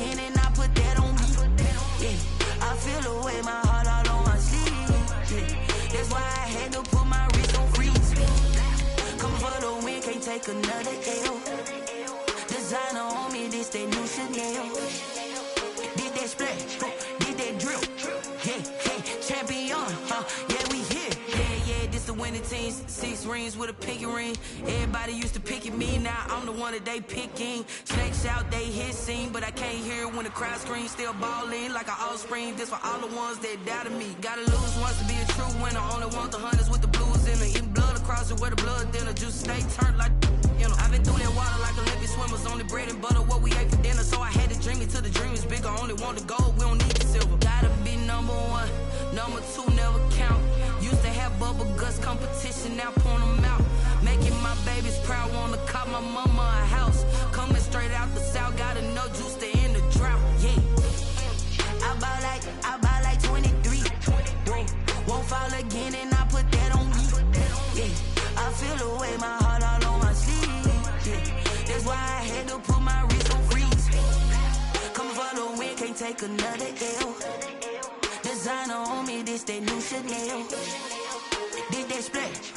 again and I put that on me. Yeah, I feel the way, my heart all on my sleeve. Yeah, that's why I had to put my wrist on freeze. Come for the win, can't take another L. Designer on me, this that new Chanel. Did that splash, did that drill. Yeah, champion, yeah, we here. Yeah, this the winning team. 6 rings with a pinky ring. Everybody used to pick at me, now I'm the one that they picking. Snakes out, they hit scene, but I can't hear it when the crowd screams. Still ballin' like an offspring. This for all the ones that doubted me. Gotta lose once to be a true winner. Only want the hunters with the blues in it. Eating blood across it where the blood dinner. Juice stay turned like, you know. I've been through that water like Olympic swimmers. Only bread and butter, what we ate for dinner. So I had to dream it till the dream is bigger. Only want the gold, we don't need the silver. Gotta be number 1, number 2 never count. Used to have bubble guts competition, now point them out. Making my babies proud, wanna cop my mama a house. Coming straight out the south, gotta know juice to end the drought. Yeah, I buy like 23. Won't fall again and I put that on me. Yeah, I feel the way, my heart all on my sleeve. Yeah, that's why I had to put my wrist on freeze. Come for the win, can't take another L. Designer on me, this that new Chanel. Did that splash.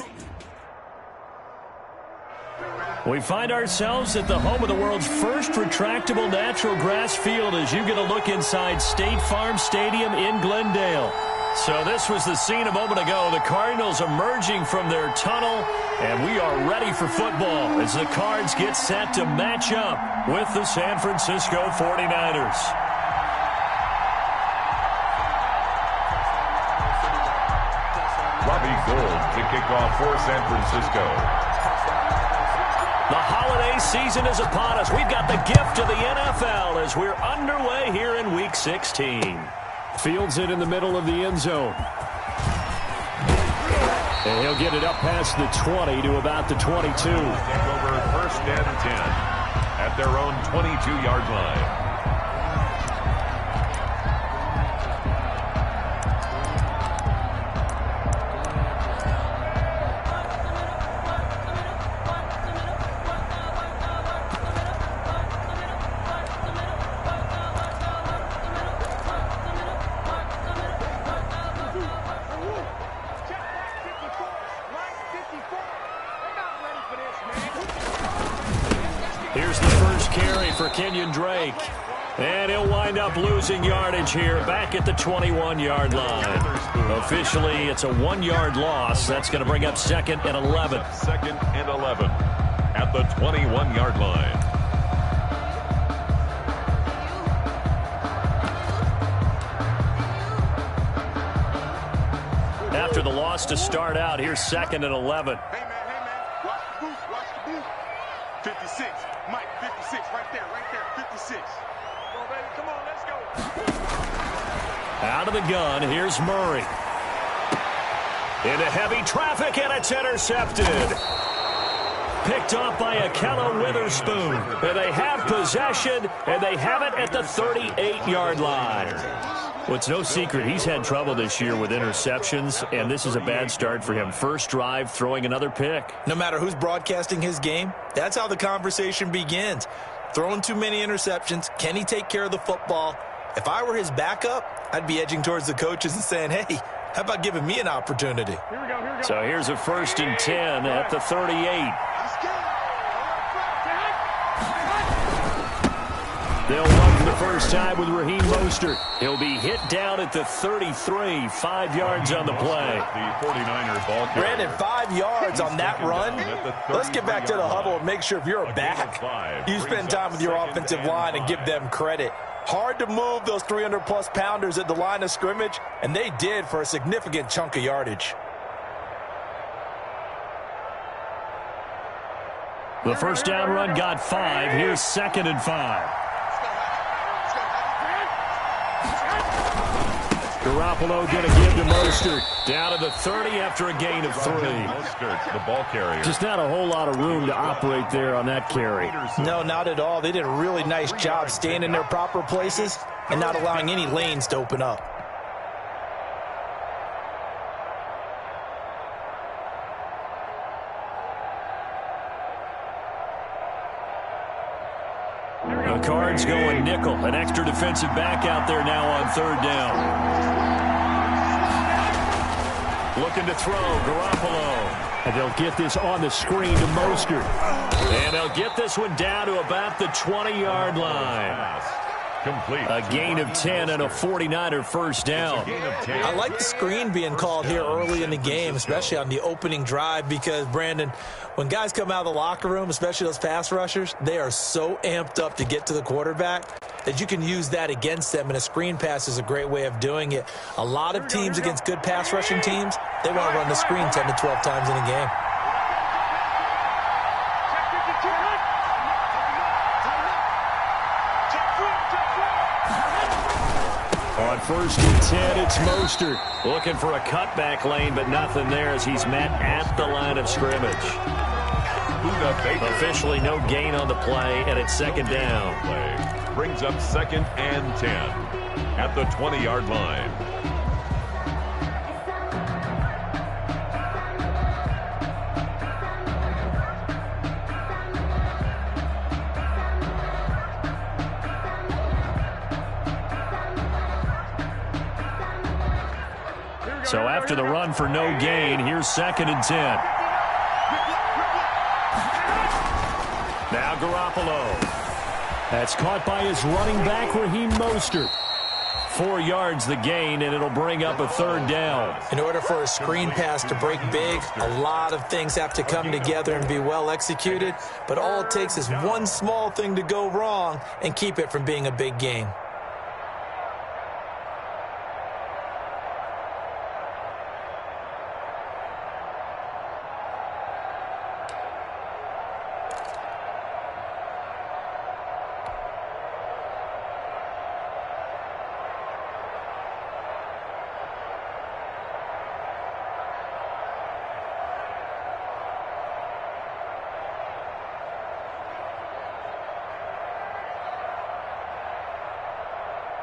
We find ourselves at the home of the world's first retractable natural grass field as you get a look inside State Farm Stadium in Glendale. So this was the scene a moment ago. The Cardinals emerging from their tunnel, and we are ready for football as the Cards get set to match up with the San Francisco 49ers. Robbie Gould to kick off for San Francisco. The holiday season is upon us. We've got the gift of the NFL as we're underway here in Week 16. Fields it in the middle of the end zone. And he'll get it up past the 20 to about the 22. Take over 1st and 10 at their own 22-yard line. Kenyon Drake. And he'll wind up losing yardage here back at the 21-yard line. Officially, it's a 1-yard loss. That's going to bring up 2nd and 11. 2nd and 11 at the 21-yard line. After the loss to start out, here's 2nd and 11. Hey, man. Watch the booth. 56. Mike, 56. Right there. 56. Come on, baby. Come on, let's go. Out of the gun, here's Murray. Into heavy traffic, and it's intercepted. Picked off by Akello Witherspoon. And they have possession, and they have it at the 38-yard line. Well, it's no secret he's had trouble this year with interceptions, and this is a bad start for him. First drive, throwing another pick. No matter who's broadcasting his game, that's how the conversation begins. Throwing too many interceptions, can he take care of the football? If I were his backup, I'd be edging towards the coaches and saying, hey, how about giving me an opportunity? Here we go. So here's a 1st and 10 at the 38. They'll run for the first time with Raheem Mostert. He'll be hit down at the 33, 5 yards on the play. The 49ers ball carrier. Brandon, 5 yards on that run. Let's get back to the huddle and make sure if you're a back, you spend time with your offensive line and give them credit. Hard to move those 300-plus pounders at the line of scrimmage, and they did for a significant chunk of yardage. The first down run got 5. Here's 2nd and 5. Garoppolo going to give to Mostert. Down to the 30 after a gain of 3. Mostert, the ball carrier. Just not a whole lot of room to operate there on that carry. No, not at all. They did a really nice job staying in their proper places and not allowing any lanes to open up. The Cards going nickel. An extra defensive back out there now on third down. Looking to throw, Garoppolo. And they'll get this on the screen to Mostert. And they'll get this one down to about the 20-yard line. Complete. A gain of 10 and a 49er first down. I like the screen being called here early in the game, especially on the opening drive, because, Brandon, when guys come out of the locker room, especially those pass rushers, they are so amped up to get to the quarterback that you can use that against them, and a screen pass is a great way of doing it. A lot of teams against good pass rushing teams, they want to run the screen 10 to 12 times in a game. On first and 10, it's Mostert. Looking for a cutback lane, but nothing there as he's met at the line of scrimmage. Officially no gain on the play, and it's second down. Brings up second and 10 at the 20-yard line. So after the run for no gain, here's second and 10. Now Garoppolo. That's caught by his running back, Raheem Mostert. 4 yards the gain, and it'll bring up a third down. In order for a screen pass to break big, a lot of things have to come together and be well executed, but all it takes is one small thing to go wrong and keep it from being a big gain.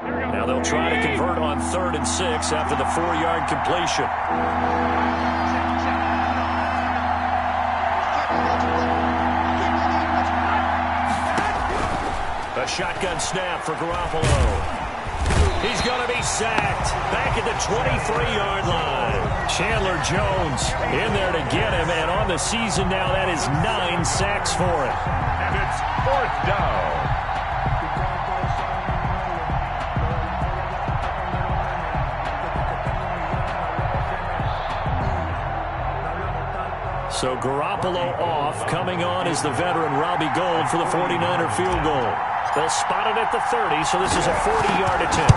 Now they'll try to convert on 3rd and 6 after the 4-yard completion. A shotgun snap for Garoppolo. He's going to be sacked back at the 23-yard line. Chandler Jones in there to get him, and on the season now, that is 9 sacks for him. And it's 4th down. So Garoppolo off. Coming on is the veteran Robbie Gould for the 49er field goal. They'll spot it at the 30, so this is a 40-yard attempt.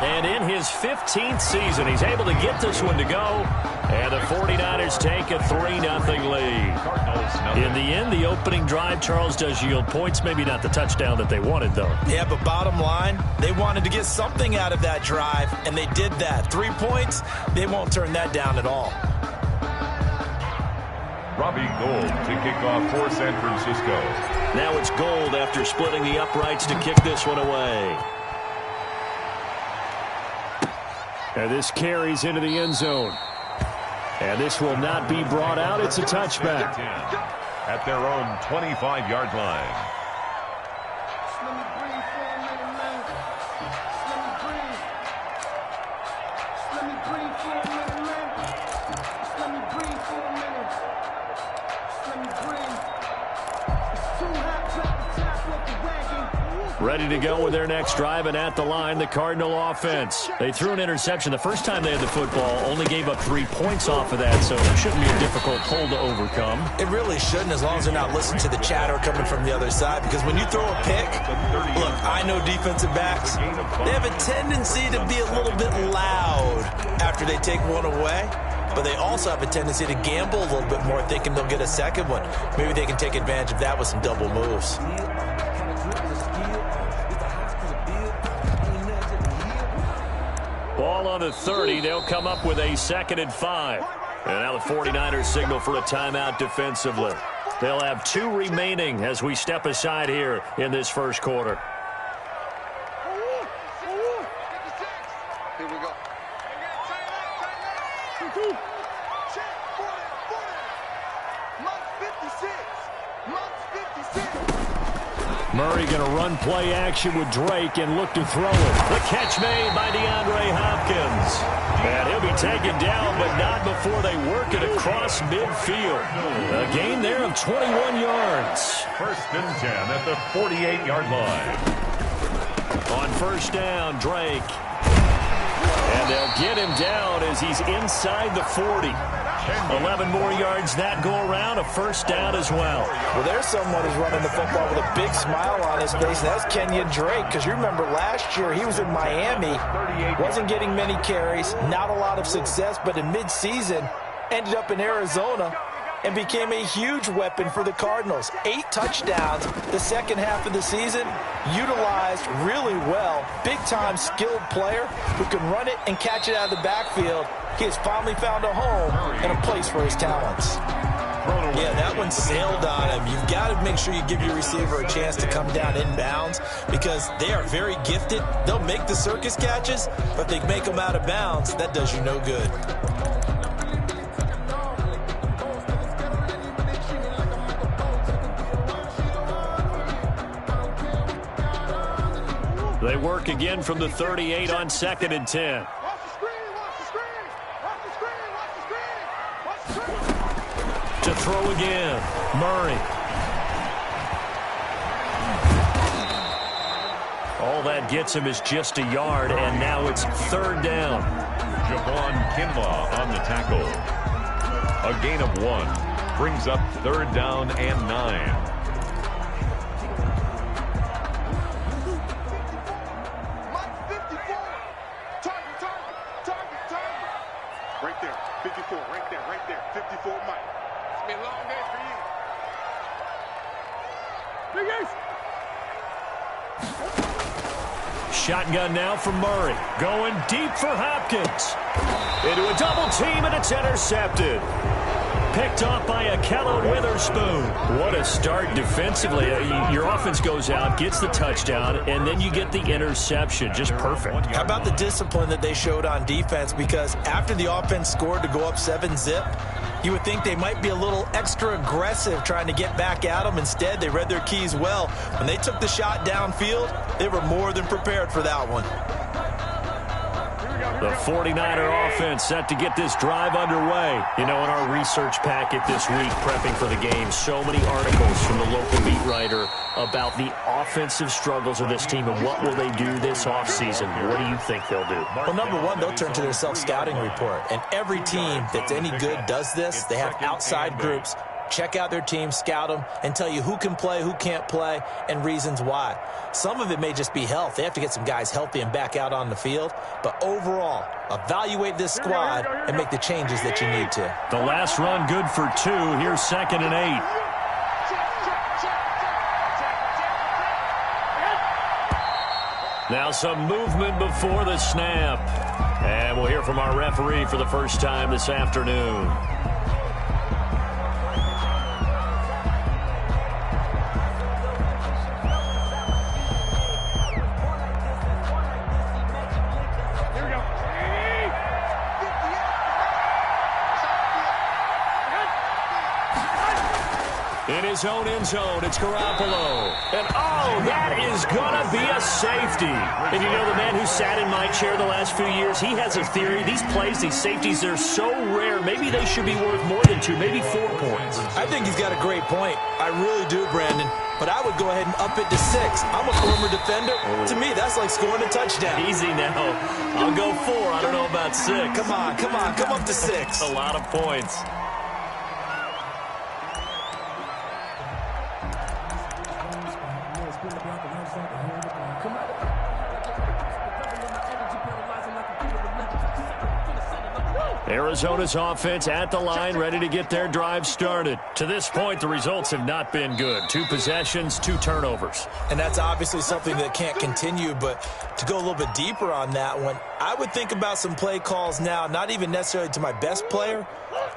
And in his 15th season, he's able to get this one to go. And the 49ers take a 3-0 lead. In the end, the opening drive, Charles, does yield points. Maybe not the touchdown that they wanted, though. Yeah, but bottom line, they wanted to get something out of that drive, and they did that. 3 points, they won't turn that down at all. Robbie Gould to kick off for San Francisco. Now it's Gould after splitting the uprights to kick this one away. And this carries into the end zone. And this will not be brought out. It's a touchback. At their own 25-yard line. Ready to go with their next drive, and at the line, the Cardinal offense. They threw an interception the first time they had the football, only gave up 3 points off of that, so it shouldn't be a difficult hole to overcome. It really shouldn't, as long as they're not listening to the chatter coming from the other side, because when you throw a pick, look, I know defensive backs, they have a tendency to be a little bit loud after they take one away, but they also have a tendency to gamble a little bit more, thinking they'll get a second one. Maybe they can take advantage of that with some double moves. Ball on the 30. They'll come up with a 2nd and 5. And now the 49ers signal for a timeout defensively. They'll have 2 remaining as we step aside here in this first quarter. Here we go. Murray going to run play action with Drake and look to throw it. The catch made by DeAndre Hopkins. And he'll be taken down, but not before they work it across midfield. A gain there of 21 yards. First and 10 at the 48-yard line. On first down, Drake. And they'll get him down as he's inside the 40. 11 more yards that go around, a first down as well. Well, there's someone who's running the football with a big smile on his face, and that's Kenyon Drake, because you remember last year he was in Miami, wasn't getting many carries, not a lot of success, but in midseason ended up in Arizona and became a huge weapon for the Cardinals. 8 touchdowns the second half of the season, utilized really well. Big-time skilled player who can run it and catch it out of the backfield. He has finally found a home and a place for his talents. Yeah, that one sailed on him. You've got to make sure you give your receiver a chance to come down inbounds because they are very gifted. They'll make the circus catches, but they make them out of bounds. That does you no good. They work again from the 38 on 2nd and 10. To throw again, Murray. All that gets him is just a yard, and now it's 3rd down. Javon Kinlaw on the tackle. A gain of 1 brings up 3rd down and 9. Right there, 54, right there, 54, Mike. It's been a long day for you. Shotgun now from Murray. Going deep for Hopkins. Into a double team, and it's intercepted. Picked off by Akello Witherspoon. What a start defensively. Your offense goes out, gets the touchdown, and then you get the interception. Just perfect. How about the discipline that they showed on defense? Because after the offense scored to go up 7-zip, you would think they might be a little extra aggressive trying to get back at them. Instead, they read their keys well. When they took the shot downfield, they were more than prepared for that one. The 49er offense set to get this drive underway. You know, in our research packet this week, prepping for the game, so many articles from the local beat writer about the offensive struggles of this team and what will they do this offseason. What do you think they'll do? Well, number one, they'll turn to their self-scouting report. And every team that's any good does this. They have outside groups. Check out their team, scout them, and tell you who can play, who can't play, and reasons why. Some of it may just be health. They have to get some guys healthy and back out on the field. But overall, evaluate this squad and make the changes that you need to. The last run good for 2. Here's 2nd and 8. Now some movement before the snap. And we'll hear from our referee for the first time this afternoon. In his own end zone, it's Garoppolo. And, oh, that is going to be a safety. And you know, the man who sat in my chair the last few years, he has a theory. These plays, these safeties, they're so rare. Maybe they should be worth more than 2, maybe 4 points. I think he's got a great point. I really do, Brandon. But I would go ahead and up it to 6. I'm a former defender. To me, that's like scoring a touchdown. Easy now. I'll go 4. I don't know about 6. Come on. Come up to 6. A lot of points. Arizona's offense at the line, ready to get their drive started. To this point, the results have not been good. 2 possessions, 2 turnovers. And that's obviously something that can't continue, but to go a little bit deeper on that one, I would think about some play calls now, not even necessarily to my best player,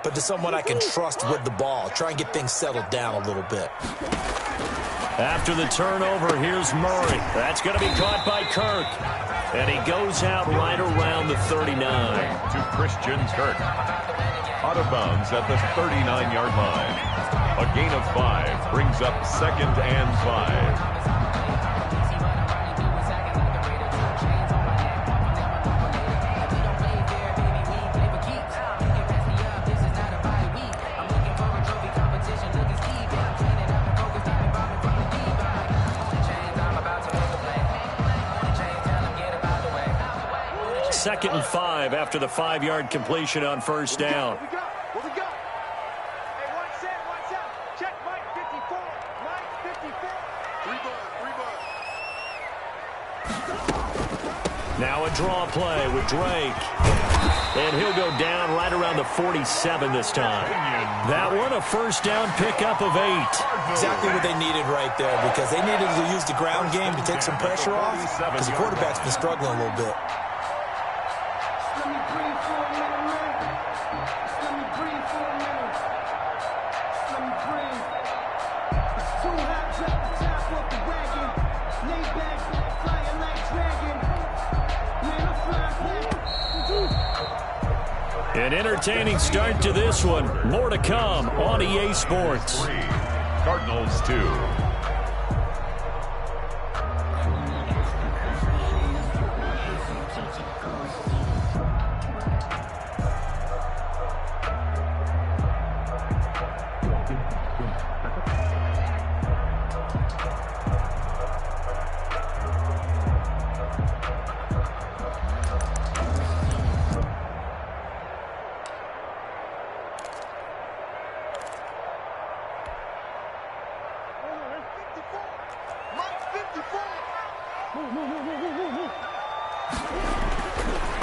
but to someone I can trust with the ball. Try and get things settled down a little bit. After the turnover, here's Murray. That's going to be caught by Kirk. And he goes out right around the 39. To Christian Kirk. Out of bounds at the 39-yard line. A gain of 5 brings up 2nd and 5. 2nd and 5 after the 5-yard completion on first down. What we got? Hey, one set. Check Mike 54. Mike 54. Three bud. Now a draw play with Drake. And he'll go down right around the 47 this time. That one, a first down pickup of 8. Exactly what they needed right there, because they needed to use the ground game to take some pressure off, because the quarterback's been struggling a little bit. An entertaining start to this one. More to come on EA Sports. 3, Cardinals 2.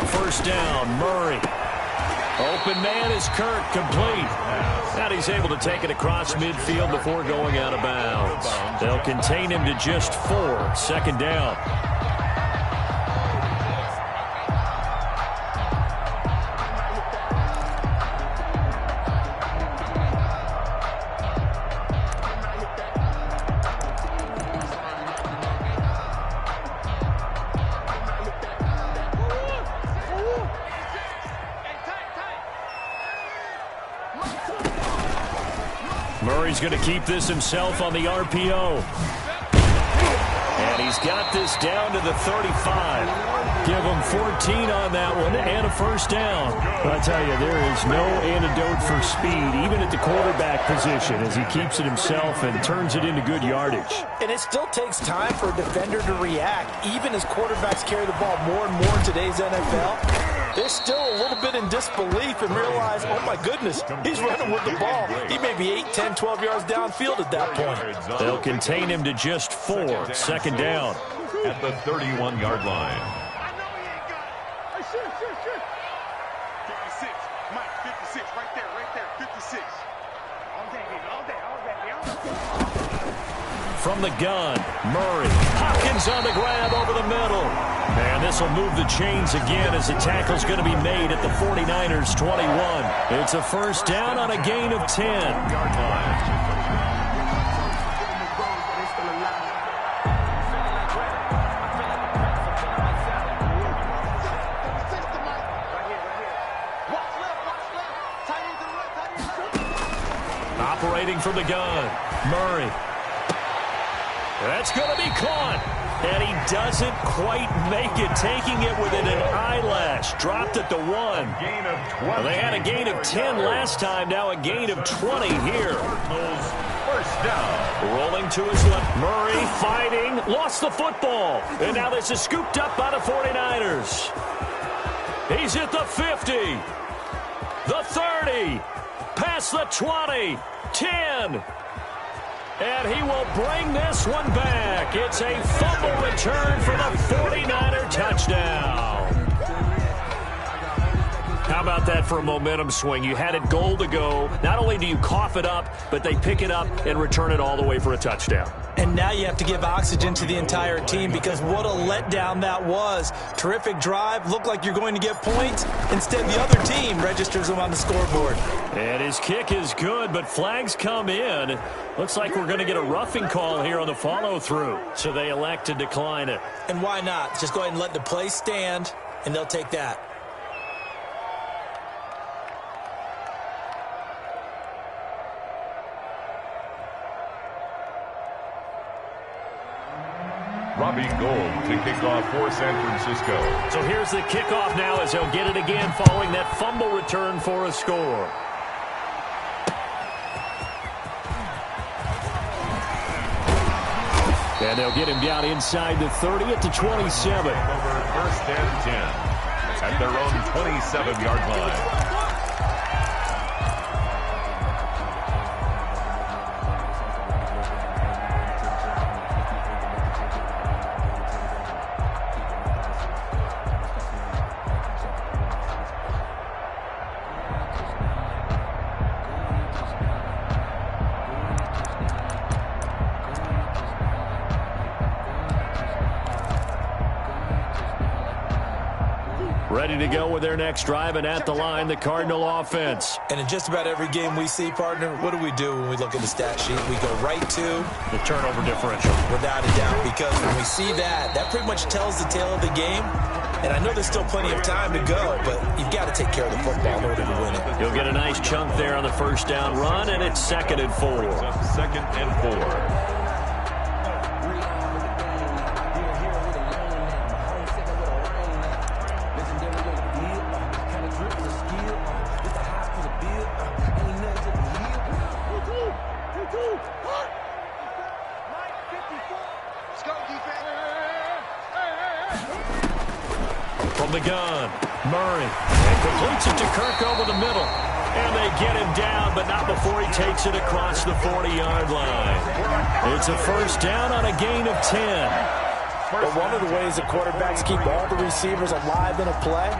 First down, Murray. Open man is Kirk, complete. And he's able to take it across midfield before going out of bounds. They'll contain him to just 4. 2nd down. Murray's going to keep this himself on the RPO. And he's got this down to the 35. Give him 14 on that one and a first down. But I tell you, there is no antidote for speed, even at the quarterback position, as he keeps it himself and turns it into good yardage. And it still takes time for a defender to react, even as quarterbacks carry the ball more and more in today's NFL. They're still a little bit in disbelief and realize, oh my goodness, he's running with the ball. He may be 8, 10, 12 yards downfield at that point. They'll contain him to just 4. 2nd down. At the 31-yard line. I know he ain't got it. Hey, shoot. 56. Mike 56. Right there. 56. All day, baby. From the gun, Murray. Hopkins on the grab over the middle. And this will move the chains again as the tackle's going to be made at the 49ers' 21. It's a first down on a gain of 10. Yard line. Operating from the gun, Murray. That's going to be caught. And he doesn't quite make it, taking it within an eyelash. Dropped at the 1. Gain of 20. Well, they had a gain of 10 last time, now a gain of 20 here. First down. Rolling to his left. Murray fighting, lost the football. And now this is scooped up by the 49ers. He's at the 50, the 30, past the 20, 10. And he will bring this one back. It's a fumble return for the 49er touchdown. How about that for a momentum swing? You had it goal to go. Not only do you cough it up, but they pick it up and return it all the way for a touchdown. And now you have to give oxygen to the entire team, because what a letdown that was. Terrific drive. Looked like you're going to get points. Instead, the other team registers them on the scoreboard. And his kick is good, but flags come in. Looks like we're going to get a roughing call here on the follow-through. So they elect to decline it. And why not? Just go ahead and let the play stand, and they'll take that. Robbie Gould to kick off for San Francisco. So here's the kickoff now as they'll get it again following that fumble return for a score. And they'll get him down inside the 30 at the 27. Over first and 10. at their own 27-yard line. Ready to go with their next drive, and at the line, the Cardinal offense. And in just about every game we see, partner, what do we do when we look at the stat sheet? We go right to the turnover differential. Without a doubt, because when we see that, that pretty much tells the tale of the game. And I know there's still plenty of time to go, but you've got to take care of the football in order to win it. You'll get a nice chunk there on the first down run, and it's 2nd and 4. Second and 4. From the gun, Murray, and completes it to Kirk over the middle. And they get him down, but not before he takes it across the 40-yard line. It's a first down on a gain of 10. But one of the ways that quarterbacks keep all the receivers alive in a play,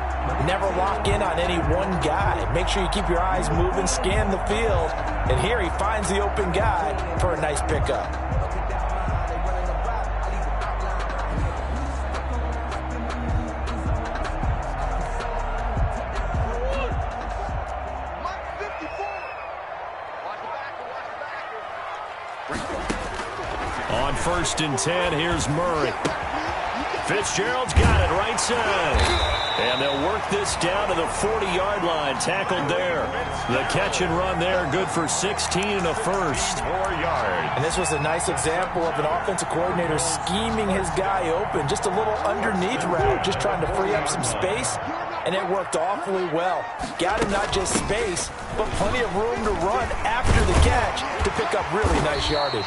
never lock in on any one guy. Make sure you keep your eyes moving, scan the field. And here he finds the open guy for a nice pickup. On 1st and 10, here's Murray. Fitzgerald's got it right side. And they'll work this down to the 40-yard line, tackled there. The catch and run there, good for 16 and a first. 4 yards. And this was a nice example of an offensive coordinator scheming his guy open. Just a little underneath route, just trying to free up some space. And it worked awfully well. Got him not just space, but plenty of room to run after the catch to pick up really nice yardage.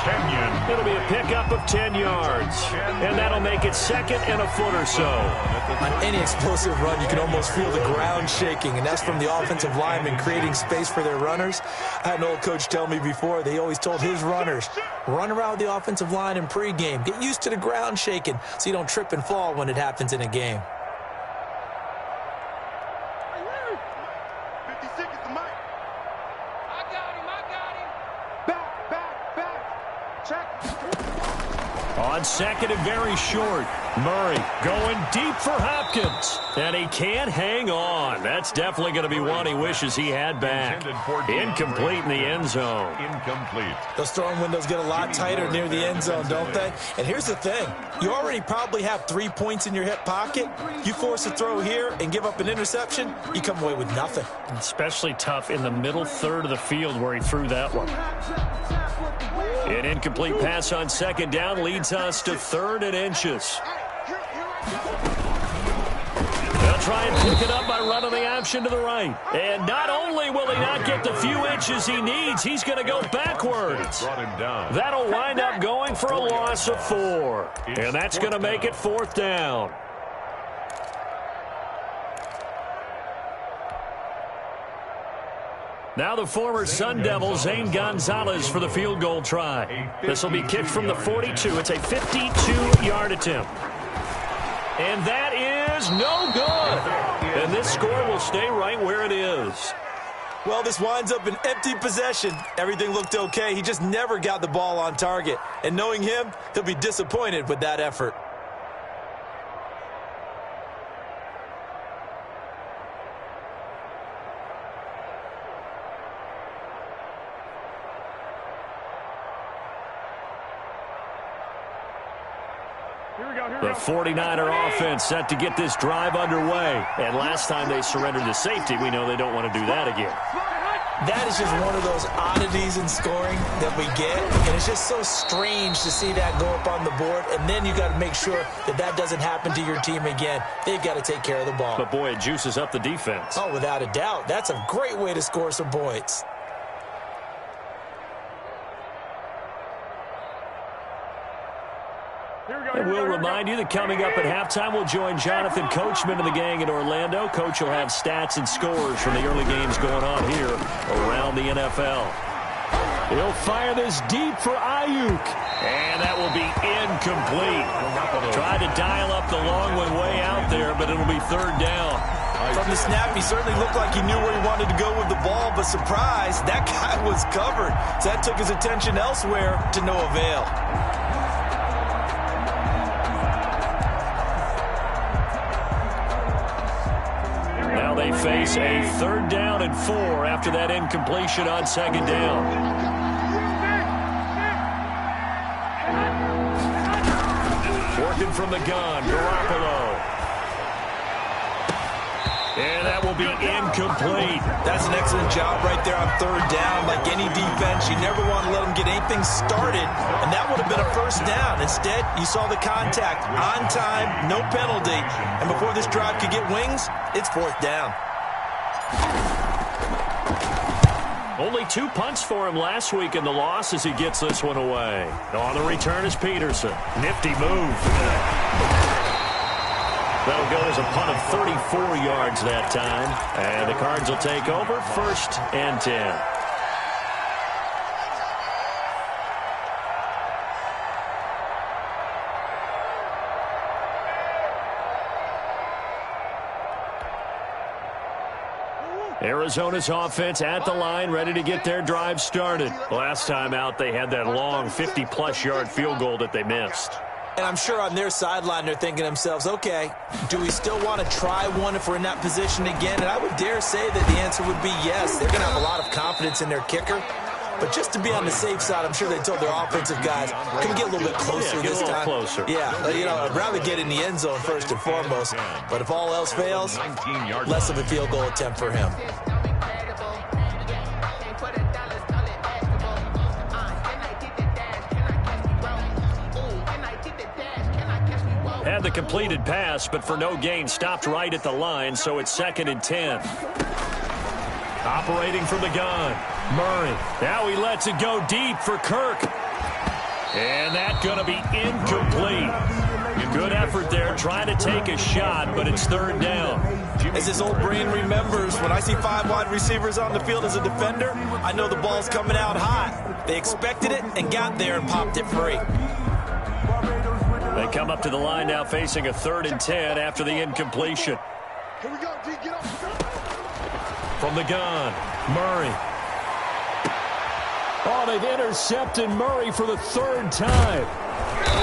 Kenyon. It'll be a pickup of 10 yards. And that'll make it 2nd and a foot or so. On any explosive run, you can almost feel the ground shaking, and that's from the offensive linemen creating space for their runners. I had an old coach tell me before, they always told his runners, run around the offensive line in pregame. Get used to the ground shaking so you don't trip and fall when it happens in a game. 56 is the mic. I got him. Back. Check. On 2nd and very short, Murray going deep for Hopkins. And he can't hang on. That's definitely going to be one he wishes he had back. Incomplete in the end zone. Incomplete. Those throwing windows get a lot tighter near the end zone, don't they? And here's the thing. You already probably have 3 points in your hip pocket. You force a throw here and give up an interception, you come away with nothing. Especially tough in the middle third of the field where he threw that one. An incomplete pass on 2nd down leads us to 3rd and inches. They'll try and pick it up by running the option to the right. And not only will he not get the few inches he needs, he's going to go backwards. That'll wind up going for a loss of 4. And that's going to make it 4th down. Now the former Sun Devil, Zane Gonzalez, for the field goal try. This will be kicked from the 42. It's a 52-yard attempt. And that is no good. And this score will stay right where it is. Well, this winds up an empty possession. Everything looked okay. He just never got the ball on target. And knowing him, he'll be disappointed with that effort. The 49er offense set to get this drive underway. And last time they surrendered to safety, we know they don't want to do that again. That is just one of those oddities in scoring that we get. And it's just so strange to see that go up on the board. And then you got to make sure that that doesn't happen to your team again. They've got to take care of the ball. But, boy, it juices up the defense. Oh, without a doubt. That's a great way to score some points. And will remind you that coming up at halftime, we'll join Jonathan Coachman and the gang in Orlando. Coach will have stats and scores from the early games going on here around the NFL. He'll fire this deep for Ayuk. And that will be incomplete. Tried to dial up the long one way out there, but it'll be third down. From the snap, he certainly looked like he knew where he wanted to go with the ball, but surprise, that guy was covered. So that took his attention elsewhere to no avail. Now they face a 3rd down and 4 after that incompletion on 2nd down. Working from the gun, Garoppolo. And that will be incomplete. That's an excellent job right there on 3rd down. Like any defense, you never want to let them get anything started, and that would have been a 1st down. Instead, you saw the contact on time, no penalty, and before this drive could get wings, it's 4th down. Only 2 punts for him last week in the loss as he gets this one away. On the return is Peterson. Nifty move. That'll go as a punt of 34 yards that time. And the Cards will take over 1st and 10. Arizona's offense at the line, ready to get their drive started. Last time out, they had that long 50-plus yard field goal that they missed. And I'm sure on their sideline, they're thinking to themselves, okay, do we still want to try one if we're in that position again? And I would dare say that the answer would be yes. They're going to have a lot of confidence in their kicker. But just to be on the safe side, I'm sure they told their offensive guys, can we get a little bit closer this time? Get a little closer. Yeah, I'd rather get in the end zone first and foremost. But if all else fails, less of a field goal attempt for him. Had the completed pass, but for no gain, stopped right at the line, so it's 2nd and 10. Operating from the gun, Murray. Now he lets it go deep for Kirk. And that's going to be incomplete. Good effort there, trying to take a shot, but it's 3rd down. As his old brain remembers, when I see 5 wide receivers on the field as a defender, I know the ball's coming out hot. They expected it and got there and popped it free. They come up to the line now facing a 3rd and 10 after the incompletion. Here we go, D, get up. From the gun, Murray. Oh, they've intercepted Murray for the 3rd time.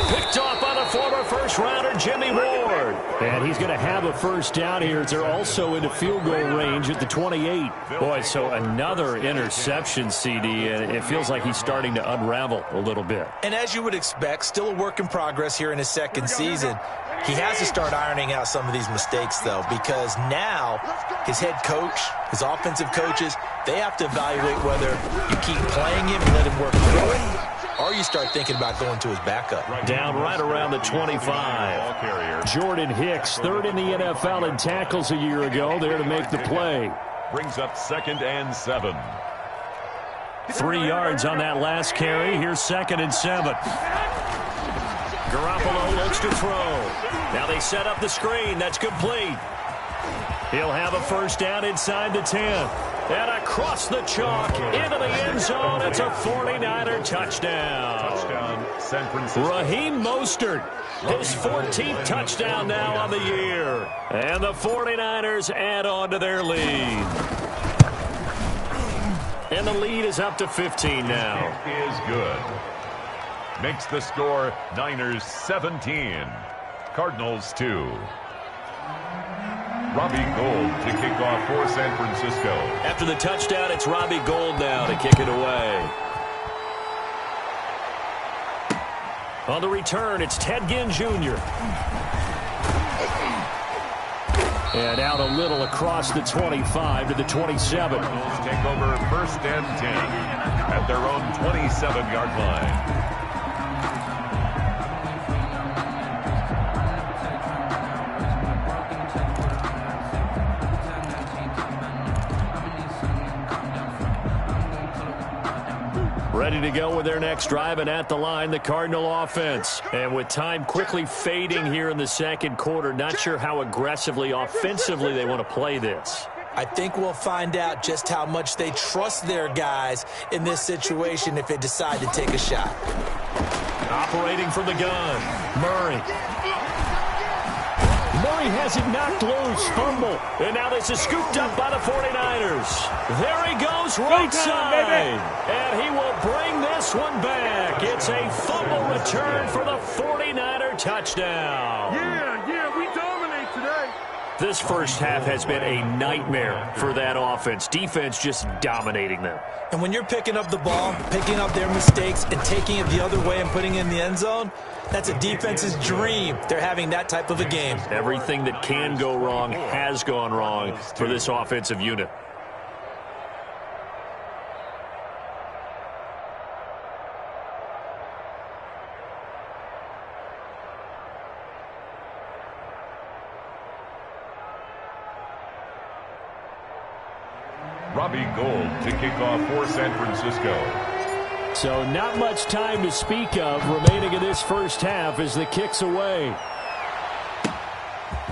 Picked off by the former first-rounder, Jimmy Ward. And he's going to have a 1st down here. They're also into field goal range at the 28. Boy, so another interception, CD, and it feels like he's starting to unravel a little bit. And as you would expect, still a work in progress here in his 2nd season. He has to start ironing out some of these mistakes, though, because now his head coach, his offensive coaches, they have to evaluate whether you keep playing him and let him work through it, or you start thinking about going to his backup. Down right around the 25. Jordan Hicks, 3rd in the NFL in tackles a year ago, there to make the play. Brings up 2nd and 7. 3 yards on that last carry. Here's 2nd and 7. Garoppolo looks to throw. Now they set up the screen. That's complete. He'll have a 1st down inside the 10. And across the chalk into the end zone. It's a 49er touchdown. Touchdown, San Francisco. Raheem Mostert, his 14th touchdown now on the year. And the 49ers add on to their lead. And the lead is up to 15 now. It is good. Makes the score Niners 17, Cardinals 2. Robbie Gould to kick off for San Francisco. After the touchdown, it's Robbie Gould now to kick it away. On the return, it's Ted Ginn Jr. And out a little across the 25 to the 27. Cardinals take over 1st and 10 at their own 27-yard line. ready to go with their next drive, and at the line, the Cardinal offense. And with time quickly fading here in the second quarter, not sure how aggressively, offensively they want to play this. I think we'll find out just how much they trust their guys in this situation if they decide to take a shot. Operating from the gun, Murray. Murray has it knocked loose, fumble. And now this is scooped up by the 49ers. There he goes, right side. And he will bring this one back. It's a fumble return for the 49er touchdown. Yeah, we dominate today. This first half has been a nightmare for that offense. Defense just dominating them. And when you're picking up the ball, picking up their mistakes, and taking it the other way and putting it in the end zone, that's a defense's dream. They're having that type of a game. Everything that can go wrong has gone wrong for this offensive unit. Robbie Gould to kick off for San Francisco. So not much time to speak of remaining in this first half as the kick's away.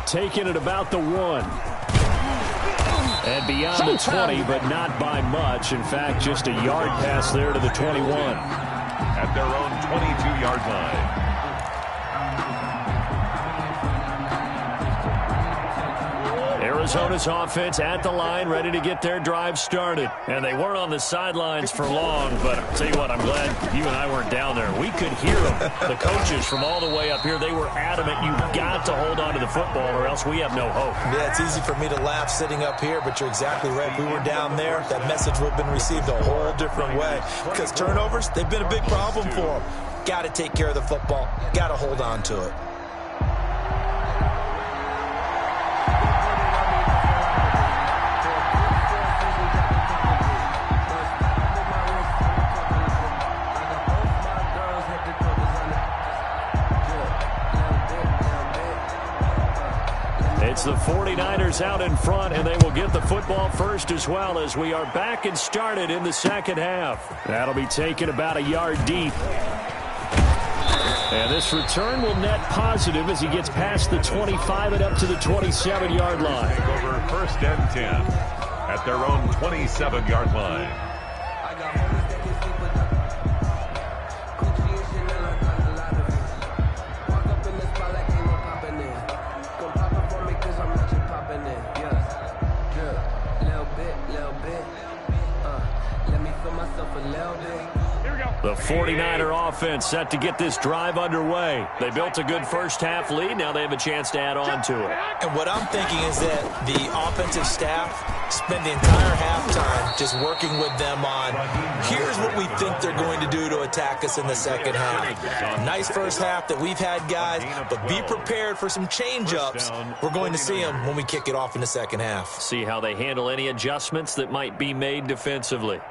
Taking it about the 1. And beyond the 20, but not by much. In fact, just a yard pass there to the 21. At their own 22-yard line. Arizona's offense at the line, ready to get their drive started. And they weren't on the sidelines for long, but I'll tell you what, I'm glad you and I weren't down there. We could hear them. The coaches from all the way up here, they were adamant, you've got to hold on to the football or else we have no hope. Yeah, it's easy for me to laugh sitting up here, but you're exactly right. If we were down there, that message would have been received a whole different way. Because turnovers, they've been a big problem for them. Got to take care of the football. Got to hold on to it. It's the 49ers out in front, and they will get the football first as well as we are back and started in the second half. That'll be taken about a yard deep. And this return will net positive as he gets past the 25 and up to the 27-yard line. Over first and 10 at their own 27-yard line. The 49er offense set to get this drive underway. They built a good first half lead. Now they have a chance to add on to it. And what I'm thinking is that the offensive staff spent the entire halftime just working with them on, here's what we think they're going to do to attack us in the second half. Nice first half that we've had, guys, but be prepared for some change-ups. We're going to see them when we kick it off in the second half. See how they handle any adjustments that might be made defensively.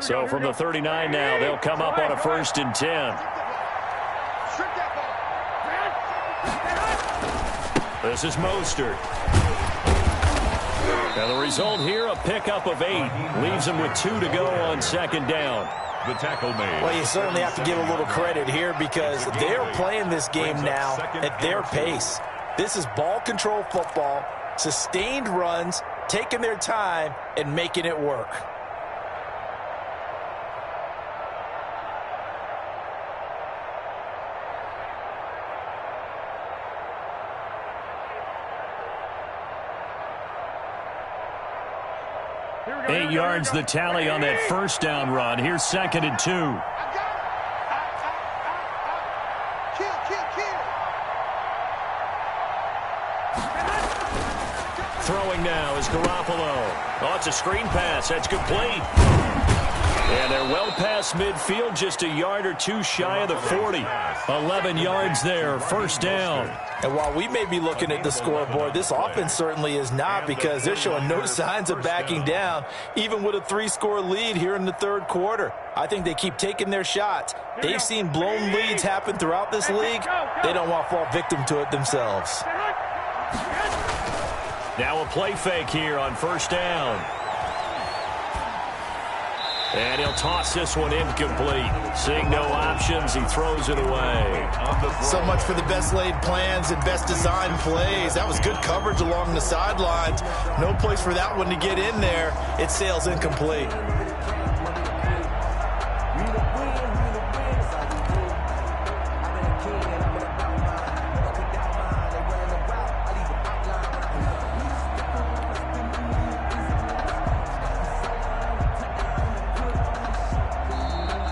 So from the 39 now, they'll come up on a 1st and 10. This is Mostert. Now the result here, a pickup of 8. Leaves them with 2 to go on second down. The tackle made. Well, you certainly have to give a little credit here because they're playing this game now at their pace. This is ball control football, sustained runs, taking their time, and making it work. Eight yards the tally on that first down run. Here's 2nd and 2. Throwing now is Garoppolo. Oh, it's a screen pass. That's complete. And they're well past midfield, just a yard or two shy of the 40. 11 yards there, first down. And while we may be looking at the scoreboard, this offense certainly is not, because they're showing no signs of backing down, even with a 3-score lead here in the third quarter. I think they keep taking their shots. They've seen blown leads happen throughout this league. They don't want to fall victim to it themselves. Now a play fake here on first down. And he'll toss this one incomplete. Seeing no options, he throws it away. So much for the best laid plans and best designed plays. That was good coverage along the sidelines. No place for that one to get in there. It sails incomplete.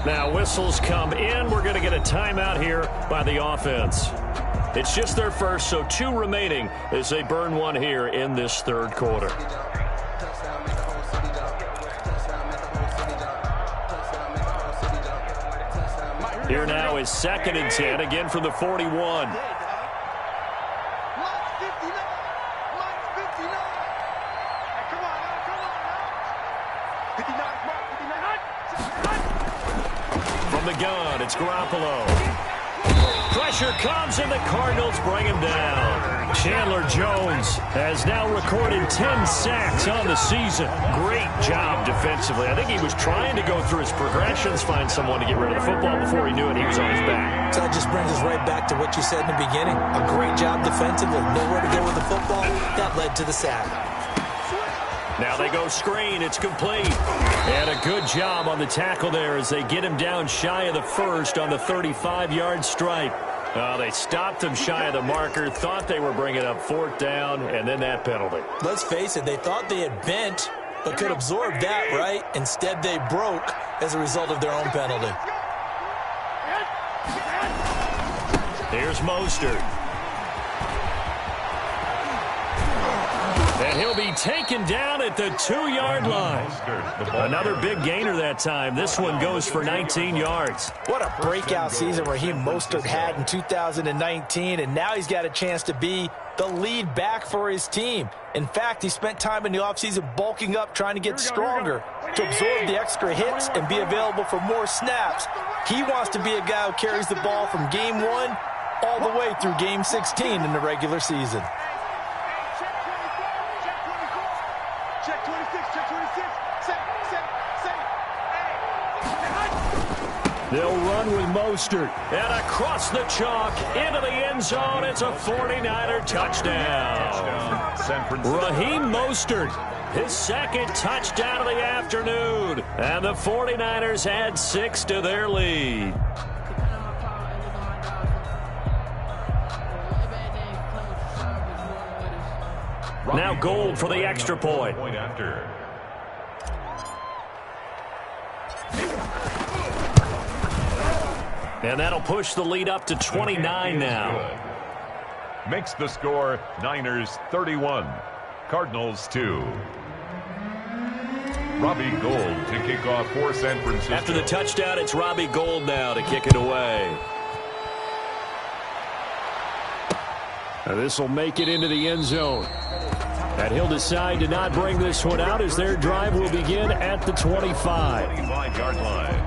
Now whistles come in. We're going to get a timeout here by the offense. It's just their first, so 2 remaining as they burn one here in this third quarter. Here now is 2nd and 10, again from the 41. From the gun, it's Garoppolo. Pressure comes, and the Cardinals bring him down. Chandler Jones has now recorded 10 sacks on the season. Great job defensively. I think he was trying to go through his progressions, find someone to get rid of the football. Before he knew it, he was on his back. So that just brings us right back to what you said in the beginning. A great job defensively. Nowhere to go with the football. That led to the sack. Now they go screen. It's complete. And a good job on the tackle there as they get him down shy of the first on the 35-yard stripe. They stopped him shy of the marker, thought they were bringing up 4th down, and then that penalty. Let's face it, they thought they had bent, but could absorb that, right? Instead, they broke as a result of their own penalty. Here's Mostert. And he'll be taken down at the 2-yard line. Another big gainer that time. This one goes for 19 yards. What a breakout season Raheem Mostert had in 2019, and now he's got a chance to be the lead back for his team. In fact, he spent time in the offseason bulking up, trying to get stronger to absorb the extra hits and be available for more snaps. He wants to be a guy who carries the ball from game 1 all the way through game 16 in the regular season. They'll run with Mostert. And across the chalk, into the end zone. It's a 49er touchdown. Raheem Mostert, his 2nd touchdown of the afternoon. And the 49ers add 6 to their lead. Now Gold for the extra point. And that'll push the lead up to 29 now. Makes the score Niners 31, Cardinals 2. Robbie Gould to kick off for San Francisco. After the touchdown, it's Robbie Gould now to kick it away. And this will make it into the end zone. And he'll decide to not bring this one out as their drive will begin at the 25. 25-yard line.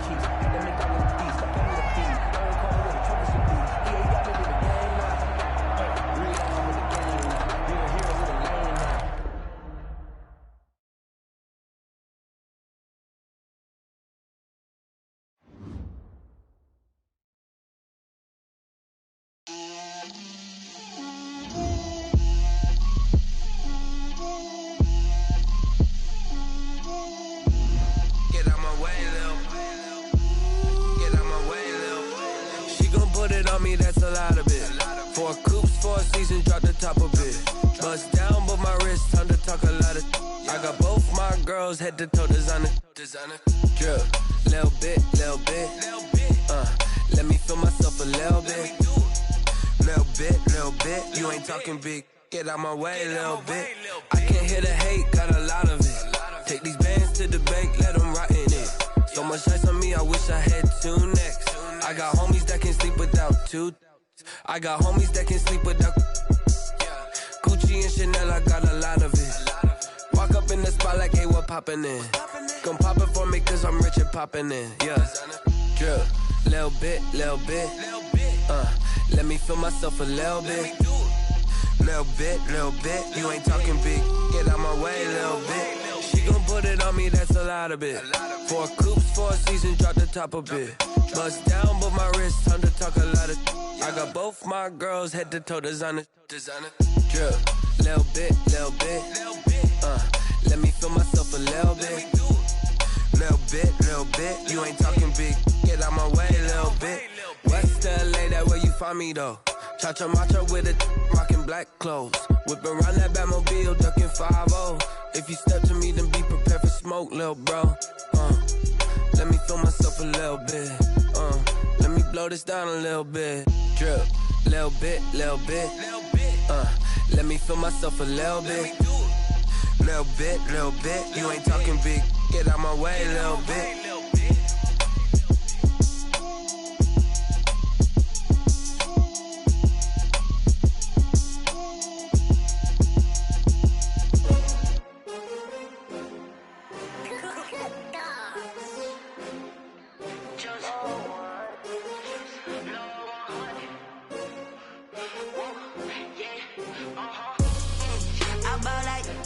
Head to toe designer. Drip, little bit. Let me feel myself a little bit. You ain't talking big. Get out my way a little bit. I can't hear the hate, got a lot of it. Take these bands to the bank, let them rot in it. So much 2. I got homies that can sleep without. Gucci and Chanel, I got a lot of it. Walk up in the spot like, hey, what poppin' in? Gon' pop it for me cause I'm rich and poppin' in. Yeah, drip, little bit. Let me feel myself a little bit. Little bit. You ain't talking big. Get out my way, little bit. She gon' put it on me, that's a lot of it. 4 coupes, 4 seasons, drop the top a bit. Bust down, but my wrist, time to talk a lot of. I got both my girls head to toe designer. Drip, little bit. Let me feel myself a little bit. Little bit. You ain't talking big. Get out my way, little bit. West LA, that where you find me though. Cha-cha matcha with a rockin' black clothes. Whip around that Batmobile, ducking 5-0. If you step to me, then be prepared for smoke, little bro. Let me feel myself a little bit. Let me blow this down a little bit. Drip, little bit. Let me feel myself a little bit. Little bit. You ain't talking big. Get out my way, little bit.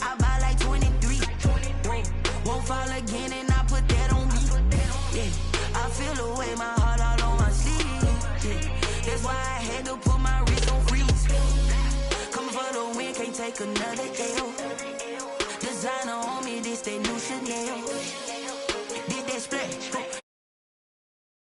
I buy like 23. Won't fall again and I put that on me. Yeah, I feel the way, my heart all on my sleeve. Yeah, that's why I had to put my wrist on freeze. Coming for the win, can't take another L. Designer on me, this they new Chanel.